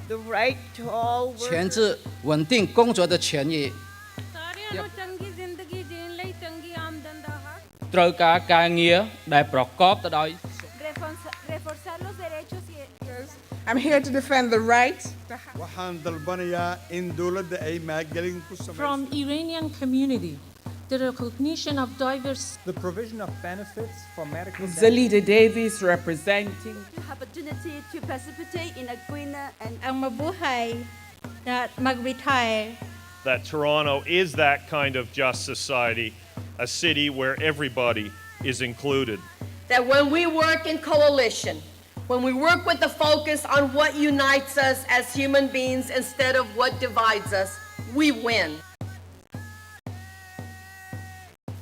the right to all 权 workers 制稳定工作的权益 Saria no changi zindagi jein lai changi amdan da hak. ត្រូវការការងារដែលប្រកបទៅដោយ Reforzar los derechos y I'm here to defend the right waxaan dalbanayaa in dowladda ay maalgelin ku From samayso Iranian community, the recognition of diverse The provision of benefits for medical Zalida Davies representing opportunity to participate in a greener and ang mabuhay at mag-retire. That Toronto is that kind of just society, a city where everybody is included. That when we work in coalition, when we work with the focus on what unites us as human beings instead of what divides us, we win.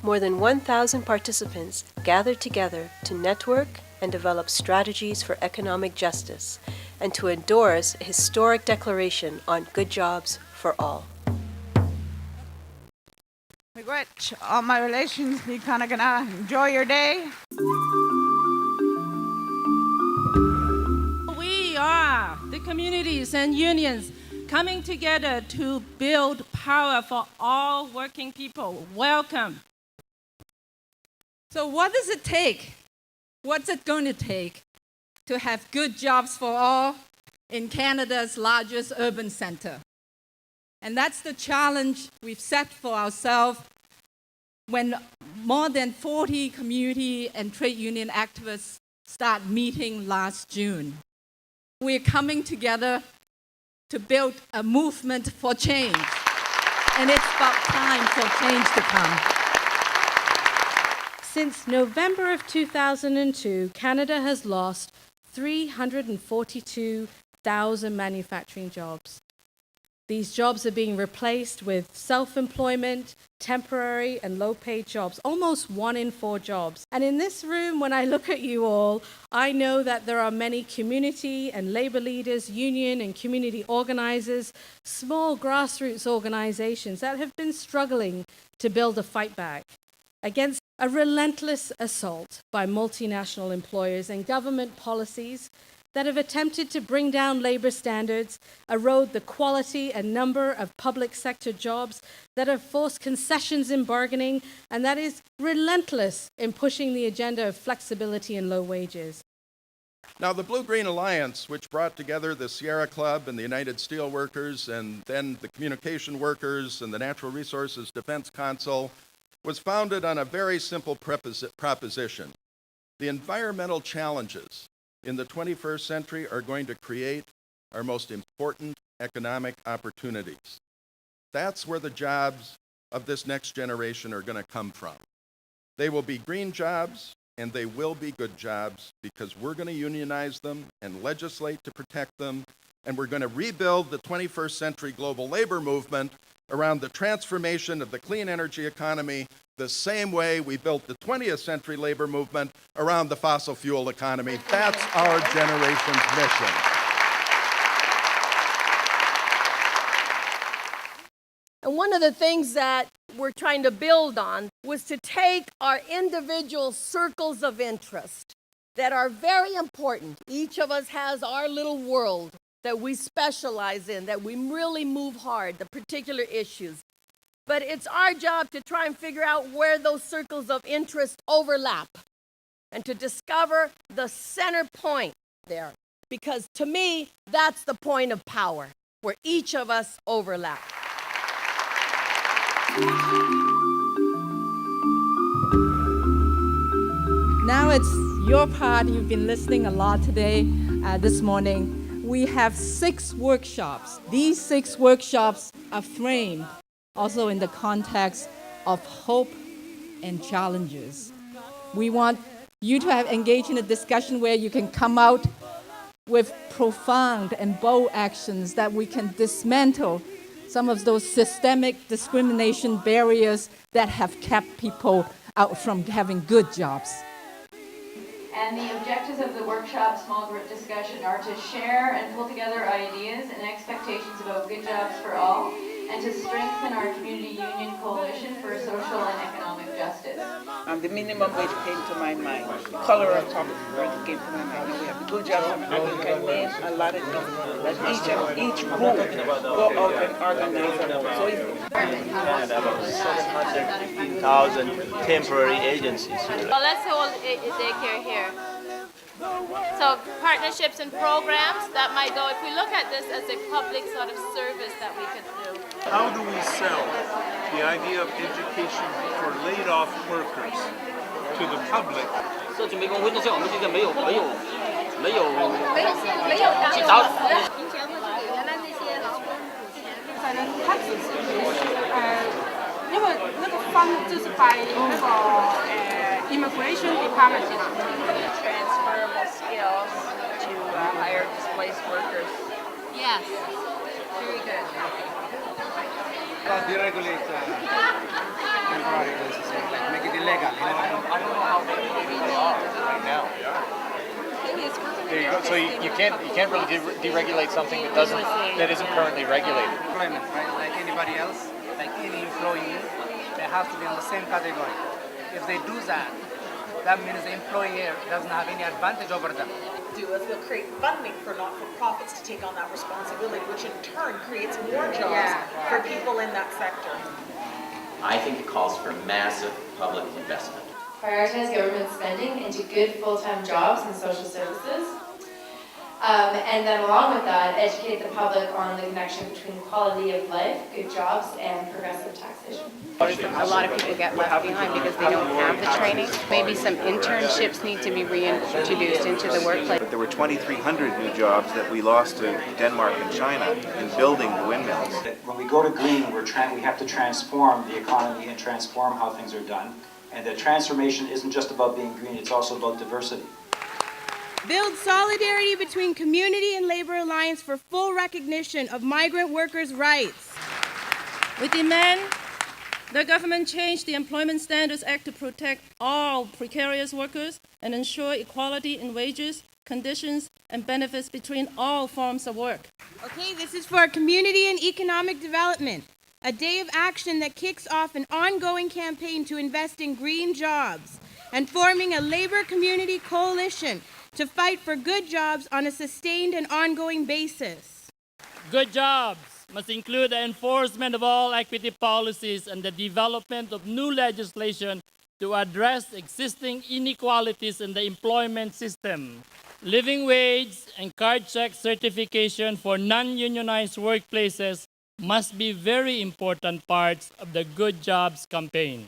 More than 1,000 participants gathered together to network and develop strategies for economic justice and to endorse a historic declaration on good jobs for all. Miigwech, all my relations, ni kanagana. Enjoy your day. We are the communities and unions coming together to build power for all working people. Welcome. So what does it take? What's it going to take to have good jobs for all in Canada's largest urban center? And that's the challenge we've set for ourselves when more than 40 community and trade union activists start meeting last June. We're coming together to build a movement for change. And it's about time for change to come. Since November of 2002, Canada has lost 342,000 manufacturing jobs. These jobs are being replaced with self-employment, temporary and low-paid jobs, almost 1 in 4 jobs. And in this room, when I look at you all, I know that there are many community and labor leaders, union and community organizers, small grassroots organizations that have been struggling to build a fight back against a relentless assault by multinational employers and government policies that have attempted to bring down labor standards, erode the quality and number of public sector jobs, that have forced concessions in bargaining, and that is relentless in pushing the agenda of flexibility and low wages. Now, the Blue-Green Alliance, which brought together the Sierra Club and the United Steelworkers and then the communication workers and the Natural Resources Defense Council, was founded on a very simple proposition. The environmental challenges in the 21st century are going to create our most important economic opportunities. That's where the jobs of this next generation are going to come from. They will be green jobs, and they will be good jobs because we're going to unionize them and legislate to protect them, and we're going to rebuild the 21st century global labor movement around the transformation of the clean energy economy the same way we built the 20th century labor movement around the fossil fuel economy. That's our generation's mission. And one of the things that we're trying to build on was to take our individual circles of interest that are very important. Each of us has our little world that we specialize in, that we really move hard, the particular issues. But it's our job to try and figure out where those circles of interest overlap and to discover the center point there. Because to me, that's the point of power, where each of us overlap. Now it's your part. You've been listening a lot today, this morning. We have 6 workshops. These 6 workshops are framed also in the context of hope and challenges. We want you to have engaged in a discussion where you can come out with profound and bold actions that we can dismantle some of those systemic discrimination barriers that have kept people out from having good jobs. And the objectives of the workshop small group discussion are to share and pull together ideas and expectations about good jobs for all, and to strengthen our community union coalition for social and economic justice. justice. The minimum wage came to my mind. Color of public work came to my mind. We have the good jobs. I can name a lot of things that each group go out and organize. So if 715,000 temporary agencies. Well, let's hold a daycare here. So partnerships and programs that might go, if we look at this as a public sort of service that we could do. How do we sell the idea of education for laid off workers to the public? 设计没工会的项，我们现在没有几招。平常会是给原来那些劳工补钱。反正他只是因为那个方就是 by 那个immigration department transferable skills to hire displaced workers. Yes, very good. Deregulate temporary basis, like make it illegal. I don't know how many they are right now. There you go. So you can't really deregulate something that isn't currently regulated. Employment, right? Like anybody else, like any employee, they have to be in the same category. If they do that, that means the employer doesn't have any advantage over them. Do is we'll create funding for not-for-profits to take on that responsibility, which in turn creates more jobs for people in that sector. I think it calls for massive public investment. Prioritize government spending into good full-time jobs and social services. And then along with that, educate the public on the connection between quality of life, good jobs, and progressive taxation. A lot of people get left behind because they don't have the training. Maybe some internships need to be reintroduced into the workplace. But there were 2,300 new jobs that we lost to Denmark and China in building the windmills. When we go to green, we have to transform the economy and transform how things are done. And the transformation isn't just about being green, it's also about diversity. Build solidarity between community and labor alliance for full recognition of migrant workers' rights. We demand the government change the Employment Standards Act to protect all precarious workers and ensure equality in wages, conditions, and benefits between all forms of work. Okay, this is for community and economic development, a day of action that kicks off an ongoing campaign to invest in green jobs and forming a labor community coalition to fight for good jobs on a sustained and ongoing basis. Good jobs must include the enforcement of all equity policies and the development of new legislation to address existing inequalities in the employment system. Living wage and card check certification for non-unionized workplaces must be very important parts of the Good Jobs campaign.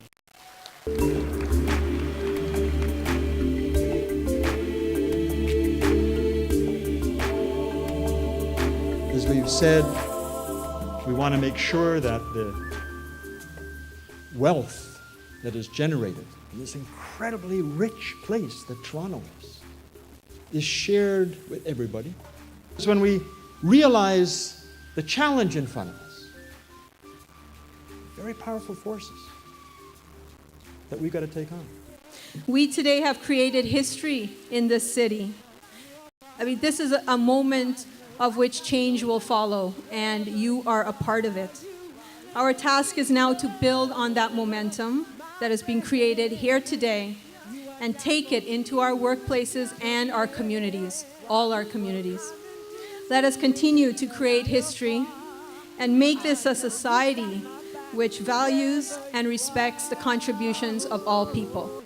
As we've said, we want to make sure that the wealth that is generated in this incredibly rich place that Toronto is shared with everybody. It's when we realize the challenge in front of us, very powerful forces that we've got to take on. We today have created history in this city. I mean, this is a moment of which change will follow, and you are a part of it. Our task is now to build on that momentum that has been created here today and take it into our workplaces and our communities, all our communities. Let us continue to create history and make this a society which values and respects the contributions of all people.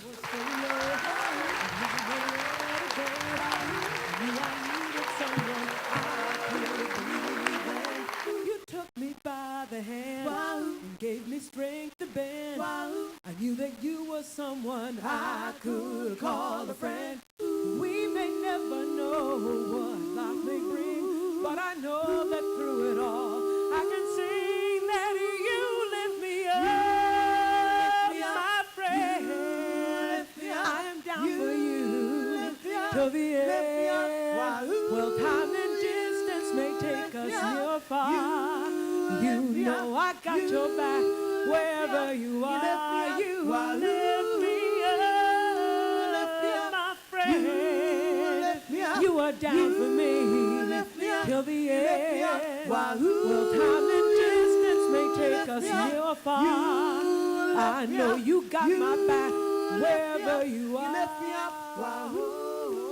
Gave me strength to bend. I knew that you were someone I could call a friend. We may never know what life may bring, but I know that through it all, I can sing that you lift me up, my friend. I am down for you till the end. Well, time and distance may take us near far. You know I got your back wherever you are. You lift me up, my friend. You are down for me till the end. Well, time and distance may take us near or far. I know you got my back wherever you are. You lift me up.